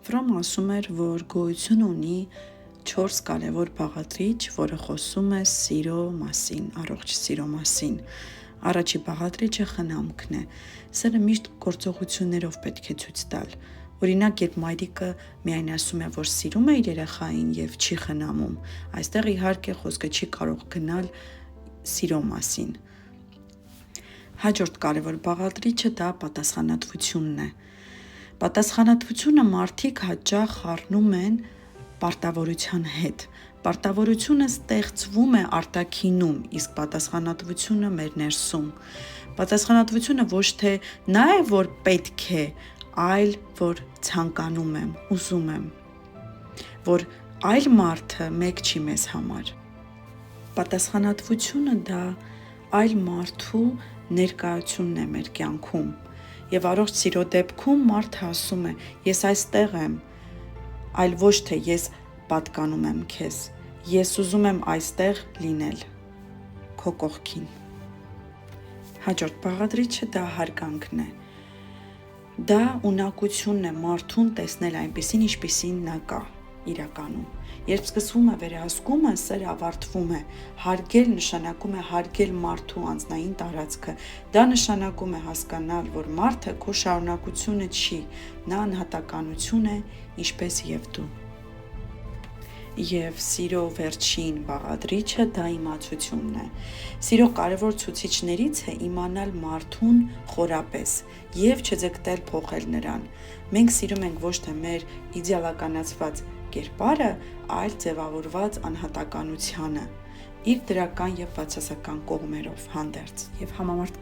Ֆրոմը ասում էր, որ գոյություն ունի 4 կարևոր բաղադրիչ, որը խոսում է սիրո մասին, առողջ սիրո մասին։ Առաջի բաղադրիչը խնամքն է։ Սերը միշտ գործողություններով պետք է ցույց տալ։ Օրինակ, երբ մայրիկը միայն ասում է, որ սիրում է իր երեխային եւ չի խնամում, այստեղ իհարկե խոսքը չի կարող գնալ սիրո մասին։ Հաջորդ կարևոր բաղադրիչը դա պատասխանատվությունն է։ Պատասխանատվությունը մարդիկ հաճախ խառնում են պարտավորության հետ։ Պարտավորությունը ստեղծվում է արտաքինում, իսկ պատասխանատվությունը մեր ներսում։ Պատասխանատվությունը ոչ թե նա է, որ պետք է, այլ որ ցանկանում եմ, ուզում եմ, որ այլ մարդը մեկ չի մեզ համար։ Պատասխանատվությունը դա այլ մարդու ներկայությունն է մեր կյանքում։ Եվ առողջ սիրո դեպքում մարդը ասում է. ես այստեղ եմ, այլ ոչ թե ես պատկանում եմ քեզ, ես ուզում եմ այստեղ լինել քո կողքին։ Հաջորդ բաղադրիչը դա հարգանքն է։ Դա ունակությունն է մարդուն տեսնել այնպիսին, ինչպիսին նա կա իրականում։ Երբ սկսվում է վերահսկումը, սերը ավարտվում է։ Հարգել նշանակում է հարգել մարդու անձնային տարածքը։ Դա նշանակում է հասկանալ, որ մարդը քո շարունակությունը չի, նա անհատականություն է, ինչպես եւ դու։ Եվ սիրո վերջին բաղադրիչը դա իմացությունն է։ Սիրո կարևոր ցուցիչներից է իմանալ մարդուն խորապես եւ չձգտել փոխել նրան։ Մենք սիրում ենք ոչ թե մեր իդեալականացված կերպարը, այլ ձևավորված անհատականությանը՝ իր դրական եւ բացասական կողմերով հանդերձ եւ համեմատ